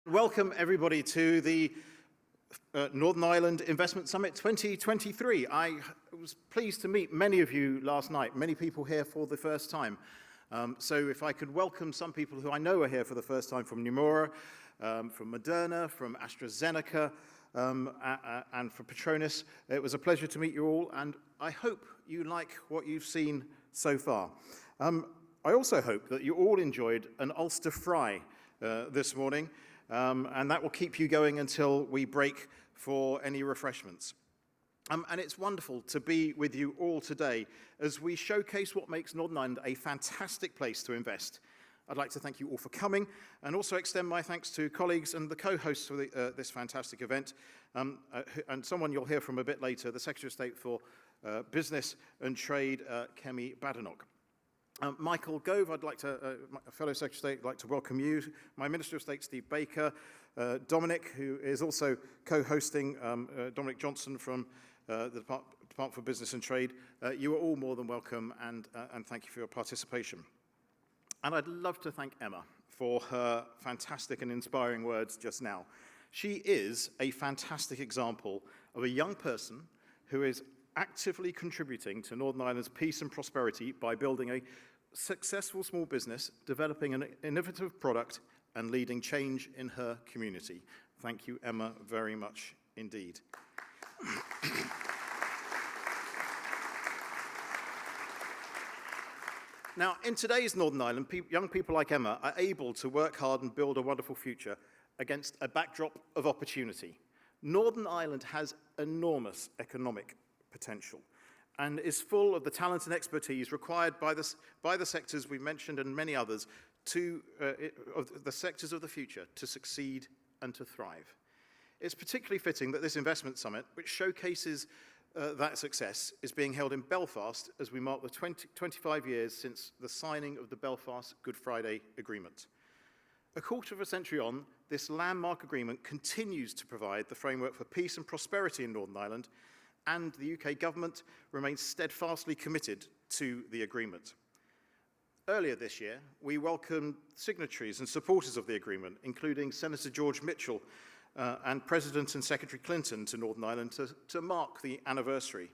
Welcome everybody to the Northern Ireland Investment Summit 2023. I was pleased to meet many of you last night, many people here for the first time. So if I could welcome some people who I know are here for the first time from Nomura, from Moderna, from AstraZeneca, and from Petronas. It was a pleasure to meet you all, and I hope you like what you've seen so far. I also hope that you all enjoyed an Ulster fry this morning, and that will keep you going until we break for any refreshments. And it's wonderful to be with you all today as we showcase what makes Northern Ireland a fantastic place to invest. I'd like to thank you all for coming and also extend my thanks to colleagues and the co-hosts for this fantastic event, and someone you'll hear from a bit later, the Secretary of State for Business and Trade, Kemi Badenoch. Michael Gove, I'd like to, my fellow Secretary of State, I'd like to welcome you. My Minister of State, Steve Baker, Dominic, who is also co-hosting, Dominic Johnson from the Department for Business and Trade. You are all more than welcome, and thank you for your participation. And I'd love to thank Emma for her fantastic and inspiring words just now. She is a fantastic example of a young person who is actively contributing to Northern Ireland's peace and prosperity by building a successful small business, developing an innovative product, and leading change in her community. Thank you, Emma, very much indeed. Now, in today's Northern Ireland, young people like Emma are able to work hard and build a wonderful future against a backdrop of opportunity. Northern Ireland has enormous economic potential and is full of the talent and expertise required by the sectors we've mentioned and many others of the sectors of the future to succeed and to thrive. It's particularly fitting that this investment summit, which showcases that success, is being held in Belfast as we mark the 25 years since the signing of the Belfast Good Friday Agreement. A quarter of a century on, this landmark agreement continues to provide the framework for peace and prosperity in Northern Ireland, and the UK government remains steadfastly committed to the agreement. Earlier this year, we welcomed signatories and supporters of the agreement, including Senator George Mitchell and President and Secretary Clinton to Northern Ireland to mark the anniversary.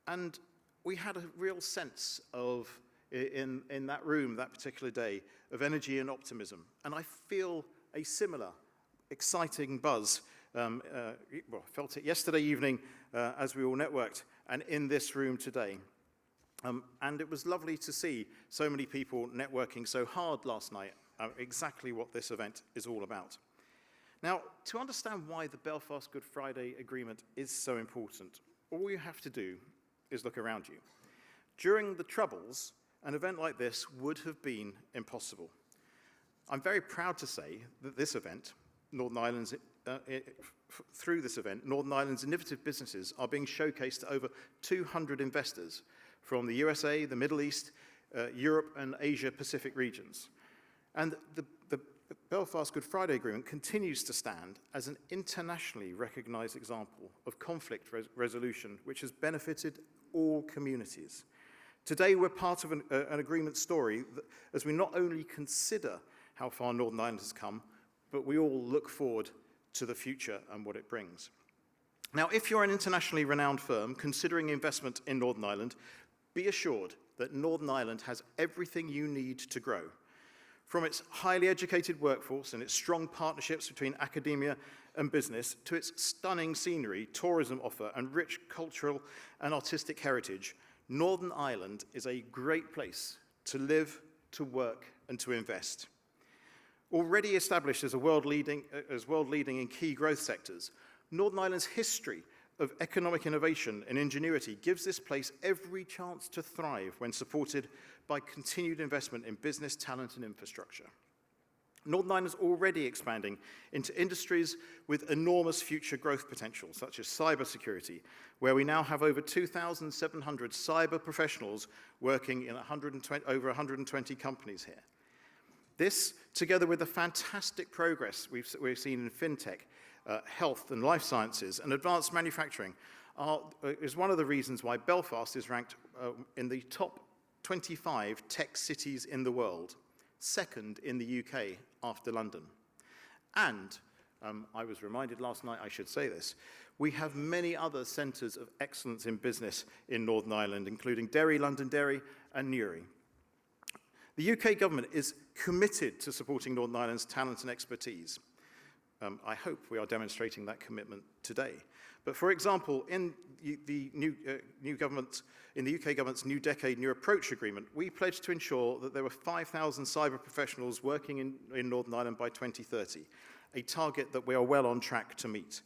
And we had a real sense of, in that room that particular day, of energy and optimism. And I feel a similar exciting buzz. Well, I felt it yesterday evening as we all networked, and in this room today. And it was lovely to see so many people networking so hard last night, exactly what this event is all about. Now, to understand why the Belfast Good Friday Agreement is so important, all you have to do is look around you. During the Troubles, an event like this would have been impossible. I'm very proud to say that this event, Northern Ireland's through this event, Northern Ireland's innovative businesses are being showcased to over 200 investors from the USA, the Middle East, Europe, and Asia-Pacific regions. And the Belfast Good Friday Agreement continues to stand as an internationally recognized example of conflict resolution, which has benefited all communities. Today, we're part of an agreement story as we not only consider how far Northern Ireland has come, but we all look forward to the future and what it brings. Now, if you're an internationally renowned firm considering investment in Northern Ireland, be assured that Northern Ireland has everything you need to grow. From its highly educated workforce and its strong partnerships between academia and business, to its stunning scenery, tourism offer, and rich cultural and artistic heritage, Northern Ireland is a great place to live, to work, and to invest. Already established as world leading in key growth sectors, Northern Ireland's history of economic innovation and ingenuity gives this place every chance to thrive when supported by continued investment in business, talent, and infrastructure. Northern Ireland is already expanding into industries with enormous future growth potential, such as cybersecurity, where we now have over 2,700 cyber professionals working in over 120 companies here. This, together with the fantastic progress we've seen in fintech, health and life sciences, and advanced manufacturing, is one of the reasons why Belfast is ranked in the top 25 tech cities in the world, second in the UK after London. And I was reminded last night, I should say this, we have many other centres of excellence in business in Northern Ireland, including Derry, Londonderry and Newry. The UK government is committed to supporting Northern Ireland's talent and expertise. I hope we are demonstrating that commitment today. But for example, in the UK government's New Decade New Approach Agreement, we pledged to ensure that there were 5,000 cyber professionals working in Northern Ireland by 2030, a target that we are well on track to meet.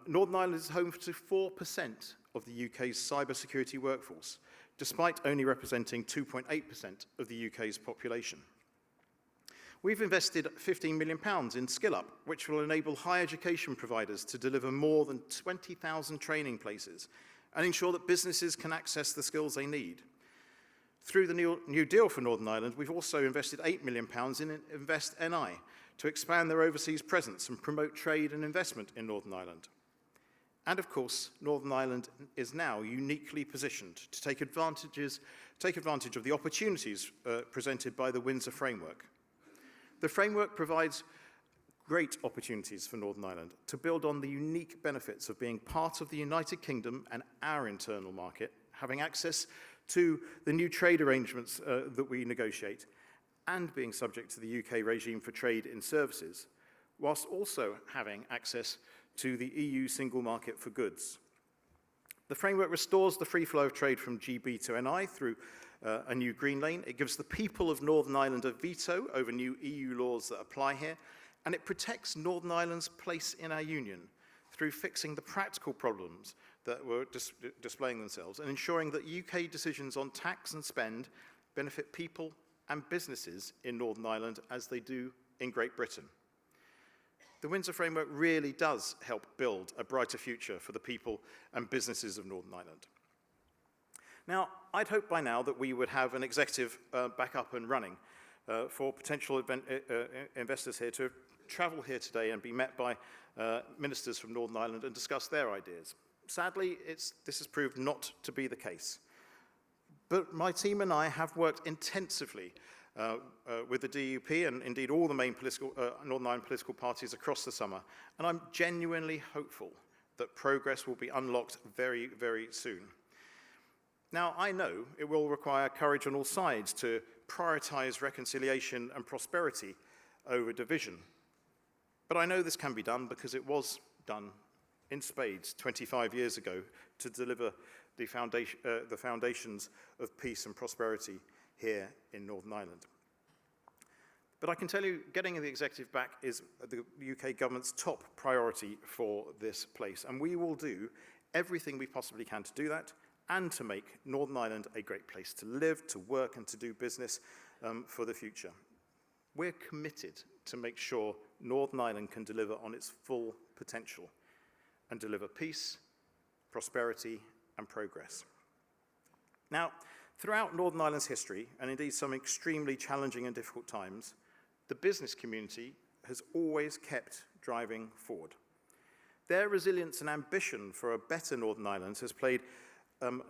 Northern Ireland is home to 4% of the UK's cybersecurity workforce, despite only representing 2.8% of the UK's population. We've invested £15 million in SkillUp, which will enable higher education providers to deliver more than 20,000 training places and ensure that businesses can access the skills they need. Through the New Deal for Northern Ireland, we've also invested £8 million in Invest NI to expand their overseas presence and promote trade and investment in Northern Ireland. And of course, Northern Ireland is now uniquely positioned to take advantage of the opportunities presented by the Windsor Framework. The framework provides great opportunities for Northern Ireland to build on the unique benefits of being part of the United Kingdom and our internal market, having access to the new trade arrangements that we negotiate, and being subject to the UK regime for trade in services, whilst also having access to the EU single market for goods. The framework restores the free flow of trade from GB to NI through a new green lane. It gives the people of Northern Ireland a veto over new EU laws that apply here, and it protects Northern Ireland's place in our union through fixing the practical problems that were displaying themselves and ensuring that UK decisions on tax and spend benefit people and businesses in Northern Ireland as they do in Great Britain. The Windsor Framework really does help build a brighter future for the people and businesses of Northern Ireland. Now, I'd hoped by now that we would have an executive back up and running for potential investors here to travel here today and be met by ministers from Northern Ireland and discuss their ideas. Sadly, this has proved not to be the case. But my team and I have worked intensively with the DUP and indeed all the main Northern Ireland political parties across the summer, and I'm genuinely hopeful that progress will be unlocked very, very soon. Now, I know it will require courage on all sides to prioritise reconciliation and prosperity over division, but I know this can be done because it was done in spades 25 years ago to deliver the foundations of peace and prosperity here in Northern Ireland. But I can tell you, getting the executive back is the UK government's top priority for this place, and we will do everything we possibly can to do that and to make Northern Ireland a great place to live, to work and to do business for the future. We're committed to make sure Northern Ireland can deliver on its full potential and deliver peace, prosperity and progress. Now, throughout Northern Ireland's history, and indeed some extremely challenging and difficult times, the business community has always kept driving forward. Their resilience and ambition for a better Northern Ireland has played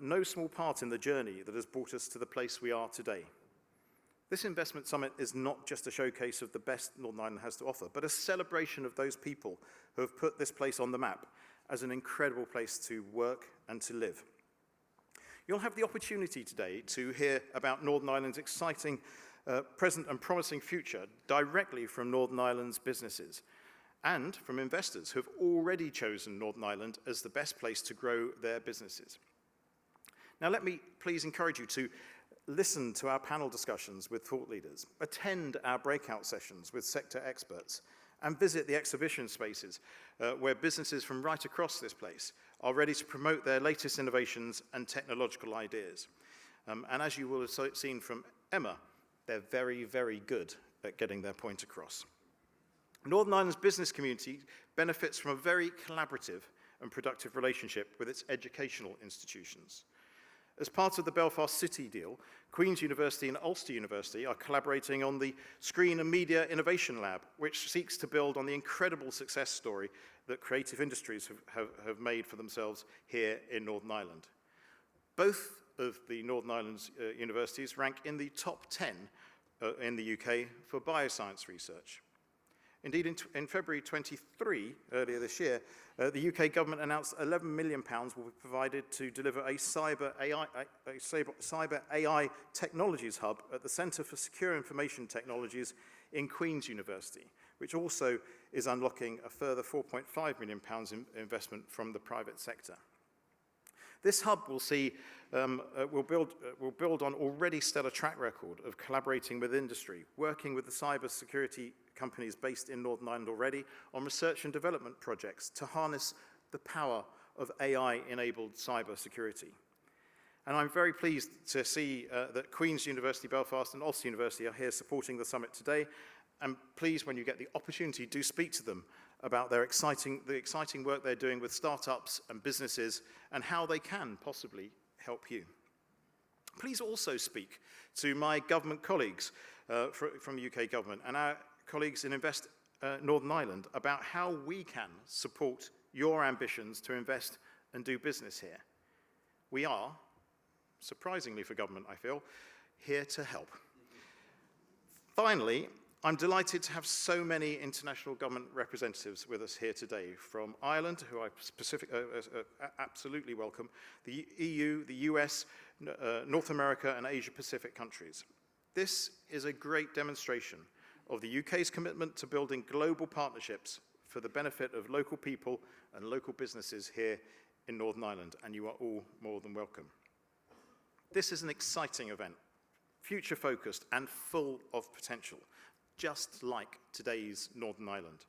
no small part in the journey that has brought us to the place we are today. This investment summit is not just a showcase of the best Northern Ireland has to offer, but a celebration of those people who have put this place on the map as an incredible place to work and to live. You'll have the opportunity today to hear about Northern Ireland's exciting present and promising future directly from Northern Ireland's businesses and from investors who have already chosen Northern Ireland as the best place to grow their businesses. Now, let me please encourage you to listen to our panel discussions with thought leaders, attend our breakout sessions with sector experts, and visit the exhibition spaces where businesses from right across this place are ready to promote their latest innovations and technological ideas. And as you will have seen from Emma, they're very, very good at getting their point across. Northern Ireland's business community benefits from a very collaborative and productive relationship with its educational institutions. As part of the Belfast City deal, Queen's University and Ulster University are collaborating on the Screen and Media Innovation Lab, which seeks to build on the incredible success story that creative industries have made for themselves here in Northern Ireland. Both of the Northern Ireland's universities rank in the top 10 in the UK for bioscience research. Indeed, in February 23, earlier this year, the UK government announced £11 million will be provided to deliver a cyber AI technologies hub at the Centre for Secure Information Technologies in Queen's University, which also is unlocking a further £4.5 million in investment from the private sector. This hub will build on already stellar track record of collaborating with industry, working with the cyber security companies based in Northern Ireland already on research and development projects to harness the power of AI-enabled cyber security. And I'm very pleased to see that Queen's University Belfast and Ulster University are here supporting the summit today. And please, when you get the opportunity, do speak to them about the exciting work they're doing with startups and businesses and how they can possibly help you. Please also speak to my government colleagues from the UK government and our colleagues in Invest Northern Ireland about how we can support your ambitions to invest and do business here. We are, surprisingly for government, I feel, here to help. Finally, I'm delighted to have so many international government representatives with us here today, from Ireland, who I absolutely welcome, the EU, the US, North America, and Asia-Pacific countries. This is a great demonstration of the UK's commitment to building global partnerships for the benefit of local people and local businesses here in Northern Ireland, and you are all more than welcome. This is an exciting event, future-focused and full of potential, just like today's Northern Ireland.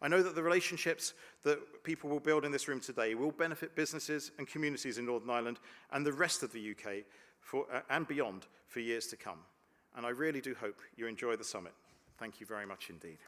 I know that the relationships that people will build in this room today will benefit businesses and communities in Northern Ireland and the rest of the UK and beyond for years to come. And I really do hope you enjoy the summit. Thank you very much indeed.